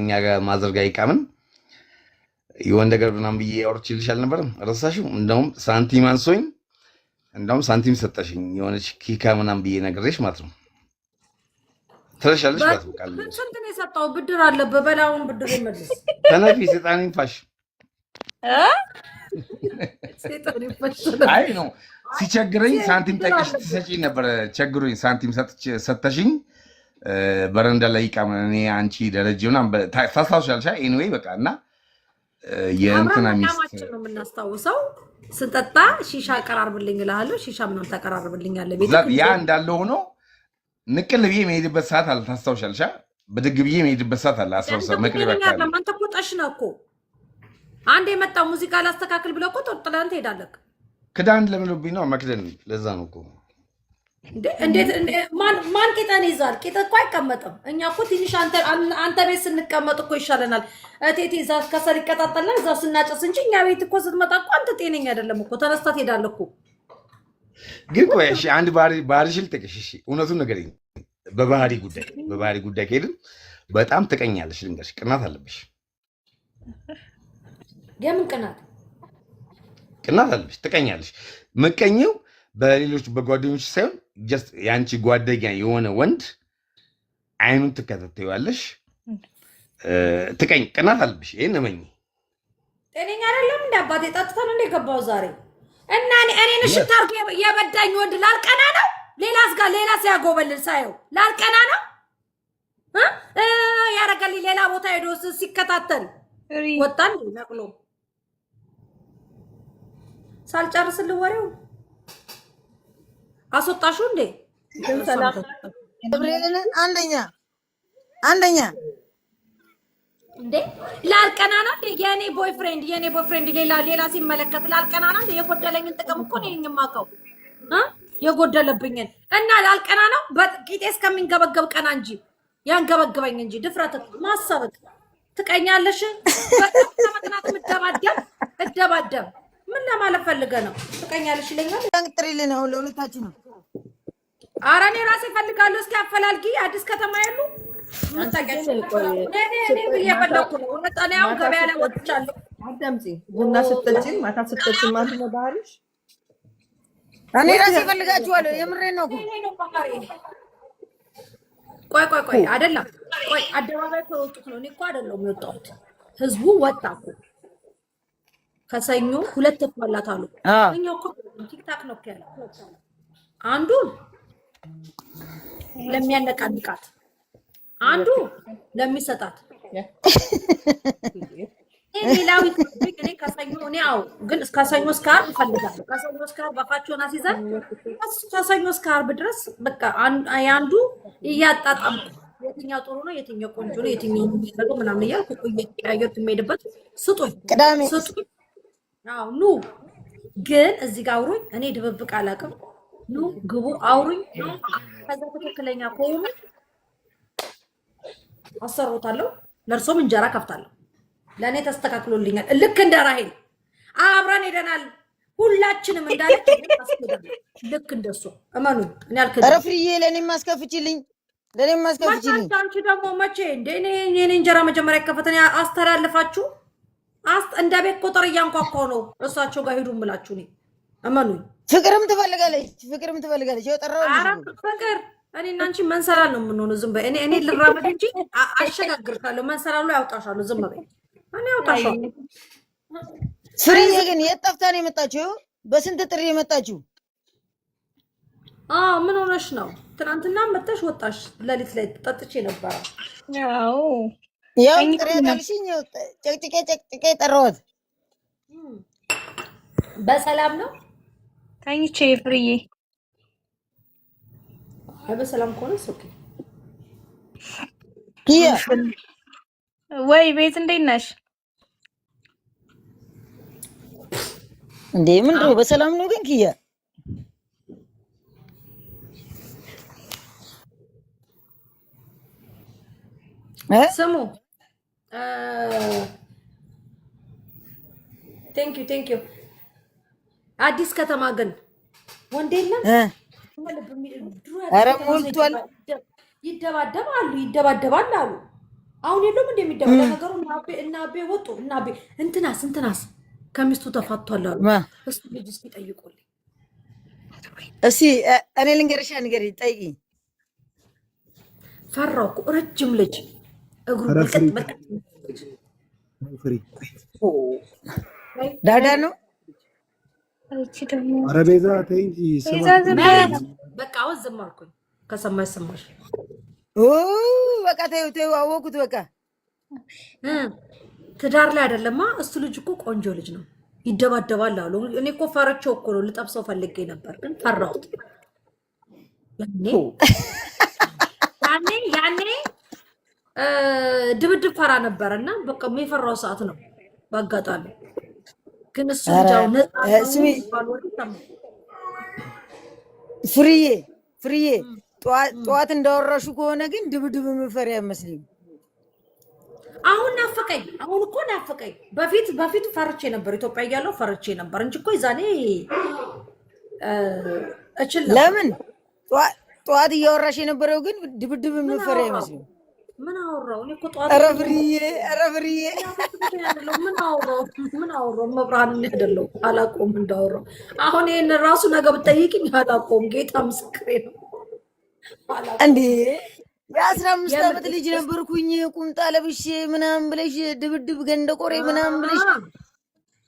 እኛ ጋር ማዘርጋ ይቃምን የሆነ ነገር ምናምን ብዬ አውርቼልሽ አልነበረም? ረሳሽው? እንደውም ሳንቲም አንሶኝ እንደውም ሳንቲም ሰጠሽኝ የሆነች ኪካ ምናምን ብዬ ነግሬሽ ማለት ነው። ትረሻለሽ ማለት ነው። ቃል ስንት ነው የሰጠው? ብድር አለበት በላውን ብድር ይመልስ። ተነፊ ሰይጣን ይንፋሽ። አይ ነው ሲቸግረኝ ሳንቲም ጠቅሽ ትሰጪኝ ነበር። ቸግሮኝ ሳንቲም ሰጠሽኝ በረንዳ ላይ ይቃም እኔ አንቺ ደረጃውና ታስታውሻለሽ? ኤኒዌይ በቃ እና የእንትና ሚስት ነው የምናስታውሰው። ስንጠጣ ሺሻ አቀራርብልኝ እልሃለሁ። ሺሻ ምናምን ታቀራርብልኛለህ ቤት ያ እንዳለ ሆኖ ንቅል ብዬ የምሄድበት ሰዓት አለ። ታስታውሻለሽ? ብድግ ብዬ የምሄድበት ሰዓት አለ። አስታውሳ መቅረብ ያካለ አንተ እኮ ጠሽ ነው እኮ አንድ የመጣው ሙዚቃ ላስተካክል ብለው እኮ ጥላንት ሄዳለክ። ክዳን ለምንብኝ ነው መክደን። ለዛ ነው እኮ እንዴት ማን ቄጠን ይዛል? ቄጠ እኮ አይቀመጥም። እኛ እኮ ትንሽ አንተ ቤት ስንቀመጥ እኮ ይሻለናል። እቴቴ እዛ ከሰል ይቀጣጠላል እዛው ስናጨስ እንጂ እኛ ቤት እኮ ስትመጣ እኮ አንተ ጤነኛ አይደለም እኮ ተነስታ ትሄዳለህ እኮ። ግን ቆይ እሺ አንድ ባህሪሽ ልጠቅሽ። እሺ እውነቱን ንገሪኝ። በባህሪ ጉዳይ ከሄድን በጣም ትቀኛለሽ። ልንገርሽ፣ ቅናት አለብሽ። የምን ቅናት? ቅናት አለብሽ፣ ትቀኛለሽ። ምቀኘው በሌሎች በጓደኞች ሳይሆን ጀስት የአንቺ ጓደኛ የሆነ ወንድ አይኑን ትከታተይዋለሽ። ቅናት አለብሽ። ይሄን እመኚ። ጤነኛ አይደለም እንደ አባቴ ጠጥታ ነው የገባው ዛሬ እና እኔን ሽታ አድርጎ የበዳኝ ወንድ ላልቀና ነው። ሌላ ሲያጎበልል ሳየው ላልቀና ነው ያረጋልኝ። ሌላ ቦታ ሄዶ ሲከታተል ወጣን ነቅሎ ሳልጨርስልህ ወሬው አስወጣሹ እንዴ? አንደኛ እንዴ ላልቀና ነው እንዴ? የኔ ቦይፍሬንድ ሌላ ሲመለከት ላልቀና ነው እንዴ? የጎደለኝን ጥቅም እኮ ነኝ የማውቀው የጎደለብኝን እና ላልቀና ነው። በቂጤ እስከሚንገበገብ ቀና እንጂ ያንገበግበኝ እንጂ ድፍረት ማሰብክ ትቀኛለሽ። በመቅናት እደባደብ ምን ለማለት ፈልገህ ነው? ትቀኛለሽ ይለኛል። ጥሪልን ነው ለሁለታችን ነው። ኧረ እኔ ራሴ እፈልጋለሁ። እስኪ አፈላልጊ አዲስ ከተማ ያሉ እኔ ገበያ ላይ ወጥቻለሁ። አዳምጪ። ቡና ስትጠጪም ማታ ስትጠጪም አንድ ነው ባህሪሽ። እኔ ራሴ እፈልጋችኋለሁ። የምሬን ነው እኮ። ቆይ አይደለም። ቆይ አደባባይ ከወጡት ነው። እኔ እኮ አይደለም የወጣሁት። ህዝቡ ወጣ እኮ ከሰኞ ሁለት ተፈላት አሉ። እኛው እኮ ቲክታክ ነው ያለው። አንዱ ለሚያነቃንቃት፣ አንዱ ለሚሰጣት ሌላው እኔ ከሰኞ ግን እስከ ሰኞ እስከ ዓርብ እፈልጋለሁ። ከሰኞ እስከ ዓርብ አፋቸውን አስይዘን ከሰኞ እስከ ዓርብ ድረስ በቃ አንዱ እያጣጣምኩ የትኛው ጥሩ ነው፣ የትኛው ቆንጆ ነው፣ የትኛው የሚያደርገው ምናምን እያልኩ እየቀያየርኩ የምሄድበት ስጡኝ። ኑ ግን እዚህ ጋር አውሩኝ። እኔ ድብብቅ አላውቅም። ኑ ግቡ አውሩኝ። ከዛ ትክክለኛ ከሆኑ አሰሩታለሁ። ለእርሶም እንጀራ ከፍታለሁ። ለእኔ ተስተካክሎልኛል። ልክ እንደ ራሄል አብረን ሄደናል። ሁላችንም እንዳለች ልክ እንደሱ እመኑ። እኔ አልከኝ ረፍሪዬ ለኔም ማስከፍችልኝ አንቺ ደግሞ መቼ እንደ እኔ እንጀራ መጀመሪያ ከፈተኛ አስተላልፋችሁ እንደ ቤት ቁጥር እያንኳኳ ነው እሳቸው ጋር ሄዱ እምላችሁ። እኔ እመኑኝ። ፍቅርም ትፈልጋለች የጠራው ፍቅር እኔ እና አንቺ መንሰላል ነው የምንሆነው። ዝም በይ። እኔ ልራመድ እንጂ አሸጋግርሻለሁ። መንሰላሉ ያውጣሻለሁ። ዝም በይ። እኔ ያውጣሻለሁ። ፍሪዬ ግን የት ጠፍታ ነው የመጣችው? በስንት ጥሪ የመጣችው? ምን ሆነሽ ነው? ትናንትና መጣሽ ወጣሽ። ሌሊት ላይ ጠጥቼ ነበር። ያው ጥሬ ታልሽኝ ጨቅጭቄ ጠራሁት። በሰላም ነው ተኝቼ ፍሪዬ። በሰላም ከሆነ ኦኬ። ወይ ቤት እንዴት ነሽ? እንዴ ምን ነው በሰላም ነው ግን ኪያ? ስሙ ቴንክ ዩ አዲስ ከተማ ግን ወንድ የለም። ኧረ ሞልቷል። ይደባደባሉ አሉ። አሁን የለም እንደሚደበለ ነገሩ እና አቤ ወጡ እና አቤ እንትናስ ከሚስቱ ተፋቷል አሉ። እሱ ልጅ እስኪ ጠይቁልኝ እስኪ እኔ ልንገርሻ ንገሪ ጠይቂ። ፈራው እኮ ረጅም ልጅ እግሩ በቀጥ ዳዳ ነው። ኧረ ቤዛ ተይ እንጂ በቃ አሁን ዝም አልኩኝ። ከሰማሽ ሰማሽ። በቃ ተይው አወኩት። በቃ ትዳር ላይ አይደለማ። እሱ ልጅ እኮ ቆንጆ ልጅ ነው። ይደባደባል አሉ። እኔ እኮ ፈረቸው እኮ ነው ልጠብሰው ፈልጌ ነበር፣ ግን ፈራሁት። ያኔ ድብድብ ፈራ ነበር እና በቃ የፈራው ሰዓት ነው በአጋጣሚ። ግን እሱ ፍርዬ ጠዋት እንዳወራሹ ከሆነ ግን ድብድብ የምፈሪ አይመስልም። አሁን ናፈቀኝ። አሁን እኮ ናፈቀኝ። በፊት ፈርቼ ነበር፣ ኢትዮጵያ እያለሁ ፈርቼ ነበር እንጂ እኮ ይዛኔ እችል ነበር። ለምን ጠዋት እያወራሽ የነበረው ግን ድብድብ የምፈሪ አይመስልም። ምን አወራው? እኔ እኮ ጠዋት ኧረ ፍርዬ ምን አወራው? መብራን እንደለው አላቆም እንዳወራው። አሁን ይሄን ራሱ ነገ ብትጠይቅኝ አላቆም። ጌታ ምስክሬ ነው። እንዴ የ15 ዓመት ልጅ ነበርኩኝ ቁምጣ ለብሼ ምናምን ብለሽ ድብድብ ገንደ ቆሬ ምናምን ብለሽ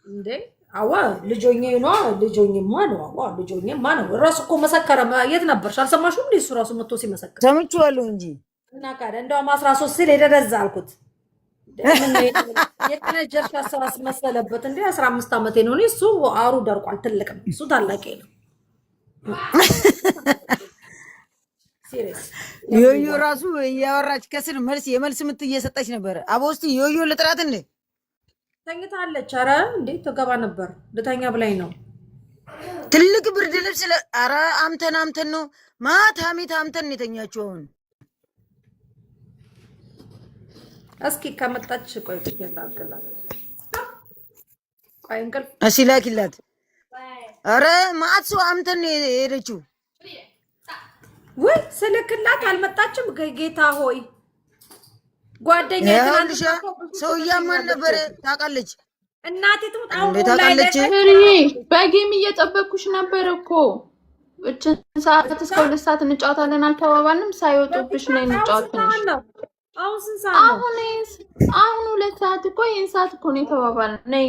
እንዴ? አዋ ልጆኜማ ነው። አዋ ልጆኜማ ነው። ራሱ እኮ መሰከረ። የት ነበርሽ? አልሰማሽም? እሱ ራሱ መጥቶ ሲመሰክር ሰምቼዋለሁ እንጂ እና ካደ እንደውም 13 ሲል ሄደደዛ አልኩት። የቀነጀርሽ አሰራስ መሰለበት እንዴ 15 ዓመቴ ነው። እሱ አሩ ደርቋል። ትልቅ ነው እሱ፣ ታላቄ ነው። ሲሪየስ ዮዮ ራሱ እያወራች ከስር የመልስ ምት እየሰጠች ነበር። አቦስቲ ዮዮ ልጥራት እንዴ? ተኝታለች። ኧረ እንዴ ተገባ ነበር ልተኛ ብላኝ ነው። ትልቅ ብርድ ልብስ ኧረ አምተን ነው ማታሚት አምተን የተኛችው። አሁን እስኪ ከመጣች ቆይ ትያታገላል። ቆይ እንቅልፍ እሺ ላኪላት። ኧረ ማትሱ አምተን ሄደችው። ወይ ስልክላት አልመጣችም። ጌታ ሆይ ጓደኛዬ ትናንሽ ሰውዬ ማን ነበር ታውቃለች? እናቴ ትሙት አሁን ታውቃለች። በጌም እየጠበኩሽ ነበር እኮ እችን ሰዓት እስከ 2 ሰዓት እንጫወታለን አልተባባልንም? ሳይወጡብሽ ነው እንጫወትልሽ። አሁን ስንት ሰዓት ነው? አሁን 2 ሰዓት እኮ ይሄን ሰዓት እኮ ነው የተባባልን። ነይ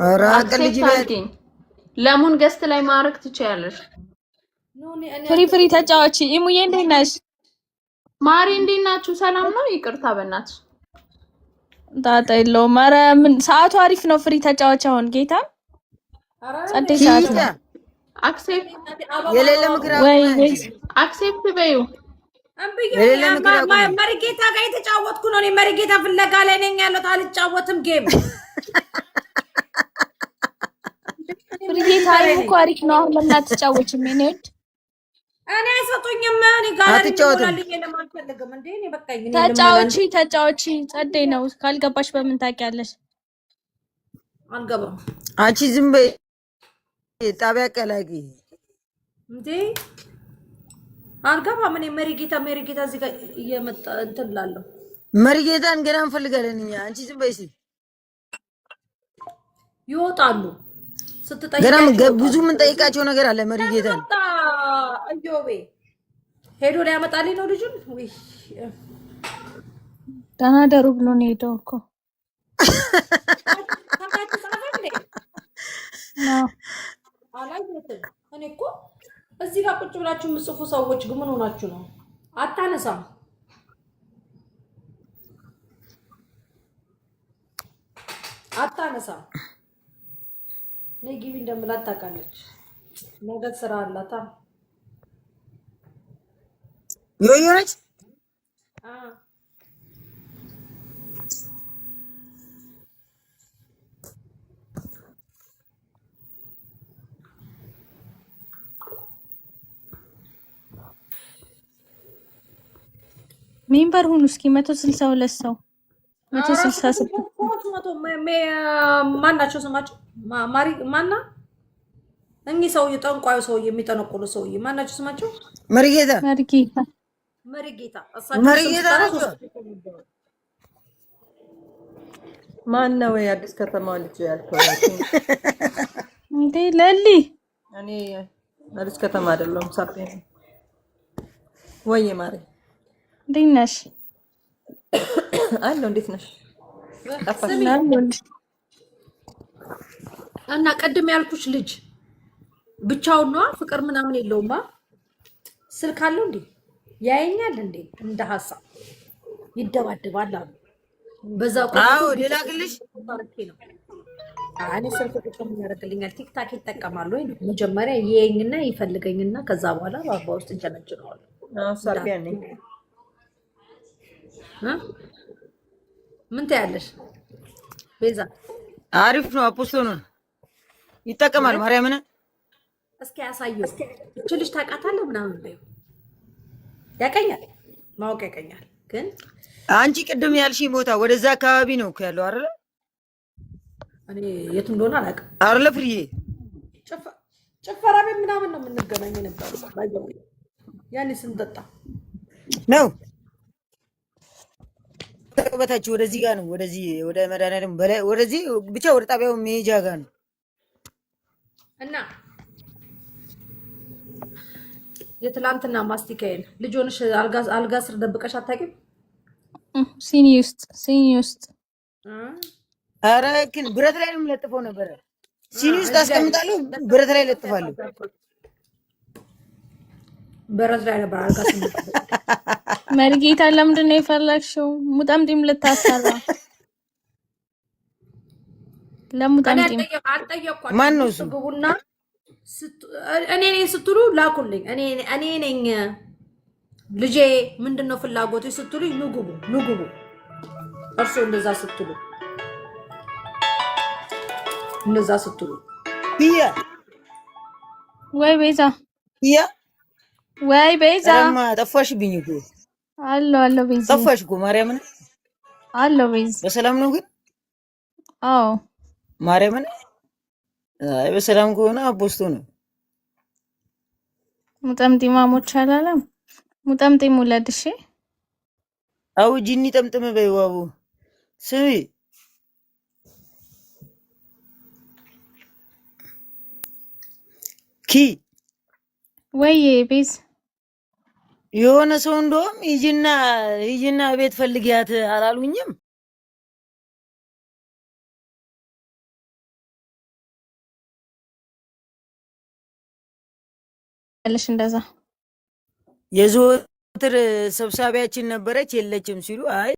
ኧረ አቀልጂ በልኝ። ለሙን ገስት ላይ ማረክ ትችያለሽ። ፍሪ ተጫዋች ኢሙዬ እንዴት ነሽ? ማሪ እንዴት ናችሁ? ሰላም ነው? ይቅርታ በእናትሽ ጣጣ የለውም። ኧረ ምን ሰዓቱ አሪፍ ነው። ፍሪ ተጫዋች አሁን ጌታ ጸደይ ሰዓት ነው። አክሴፕት የሌለ ምክራ አክሴፕት በዩ መሪጌታ ጋር የተጫወትኩ ነው። እኔ መሪጌታ ፍለጋ ላይ ነኝ ያለሁት። አልጫወትም ጌም። ፍሪጌታ እኮ አሪፍ ነው። አሁን ለምን አትጫወችም? እኔ አይሰጡኝም። እኔ ጋር ልጅ ለማልፈልግም እንዴ እኔ በቃኝ። ተጫዋች ጸደይ ነው። ካልገባሽ በምን ታውቂያለሽ? አልገባም። አንቺ ዝም በይ። ጣቢያ ቀላቂ እንዴ አልገባም። እኔ መሪጌታ እዚህ ጋር እየመጣ እንትን እላለሁ። መሪጌታን ገና እንፈልጋለን እኛ። አንቺ ዝም በይ። ይወጣሉ ስትጠይቅ ገና ብዙ ምን ጠይቃቸው ነገር አለ። መሪጌታን እዮቤ ሄዶ ላይ ያመጣልኝ ነው ልጁን። ወይ ተናደሩ ብሎ ነው ሄደው እኮ እኔ እኮ እዚህ ጋር ቁጭ ብላችሁ የምጽፉ ሰዎች ግን ምን ሆናችሁ ነው? አታነሳም ነይ ግቢ እንደምላት ታውቃለች። ነገ ስራ አላታ ዮዮ ነች። ሜምበር ሁኑ እስኪ 162 ሰው 166 ማናቸው ስማቸው? ማሪ ማና እኚህ ሰውዬ ጠንቋዩ ሰውዬ የሚጠነቁሉ ሰውዬ ማናቸው ስማቸው? መሪጌታ መሪጌታ መሪጌታ ናቸው። ማን ነው የአዲስ ከተማ ልጅ ያልከው? እንዴ ለሊ እኔ አዲስ ከተማ አይደለም ሳቤ ነው። ወይ ማሪ እንዴት ነሽ? አለው እንዴት ነሽ? እና ቀደም ያልኩሽ ልጅ ብቻውን ነው ፍቅር ምናምን የለውማ። ስልክ አለው እንዴ? ያየኛል እንዴ? እንደ ሐሳብ ይደባደባል አሉ። በዛው አዎ ሌላ ግልሽ ነው። እኔ ስልክ ቁጥር ምን ያደርግልኛል? ቲክታክ ይጠቀማሉ ወይ? መጀመሪያ ይየኝና ይፈልገኝና ከዛ በኋላ ባባ ውስጥ እንጀነጅነዋል። ሳቢያ ነኝ። ምን ታያለሽ ቤዛ? አሪፍ ነው። አፖስቶ ነው ይጠቀማል። ማርያምን እስኪ ያሳየው። እቺ ልጅ ታውቃታለህ ምናምን በይው። ያቀኛል፣ ማወቅ ያቀኛል። ግን አንቺ ቅድም ያልሽኝ ቦታ ወደዛ አካባቢ ነው እኮ ያለው አይደለ? እኔ የት እንደሆነ አላውቅም። አይደለ ፍሪዬ? ጭፈራ ቤት ምናምን ነው የምንገናኝ ነበር ባይዘው ያኔ ስንጠጣ ነው። ተቀበታችሁ ወደዚህ ጋር ነው። ወደዚህ ወደ መድኃኒዓለም በላይ ወደዚህ ብቻ ወደ ጣቢያው መሄጃ ጋር ነው። እና የትላንትና ማስቲካዬን ልጅ ሆነሽ አልጋ ስር ደብቀሽ አታውቂም? ሲኒ ውስጥ ኧረ ግን ብረት ላይ ነው የምለጥፈው ነበረ። ሲኒ ውስጥ አስቀምጣለሁ፣ ብረት ላይ ለጥፋለሁ። ብረት ላይ ነበር አልጋ ስር። መሪጌታ ለምንድን ነው የፈለግሽው? ሙጠምጢም ልታሰራ ለሙጠምጢም አልጠየኳትም። ማን ነው እሱ? ግቡና እኔ ነኝ ስትሉ ላኩልኝ። እኔ ነኝ ልጄ ምንድን ነው ፍላጎትሽ ስትሉኝ ኑ ግቡ። እርሶ እንደዛ ስትሉ ቢያ ወይ ቤዛ ማ ጠፋሽብኝ እኮ። አለው ቤዛ ጠፋሽ እኮ ማርያምን። አለው ቤዛ በሰላም ነው ግን? አዎ ማርያምን። አይ በሰላም ከሆነ አፖስቶ ነው። ሙጠምጢማሞች አላለም። ሙጠምጢም ውለድ። እሺ አው ጂኒ ጠምጥም በይዋቡ ስሚ ኪ ወይ ቤዝ የሆነ ሰው እንደውም ሂጂና ቤት ፈልጊያት አላሉኝም? ያለሽ እንደዛ የዘወትር ሰብሳቢያችን ነበረች የለችም ሲሉ አይ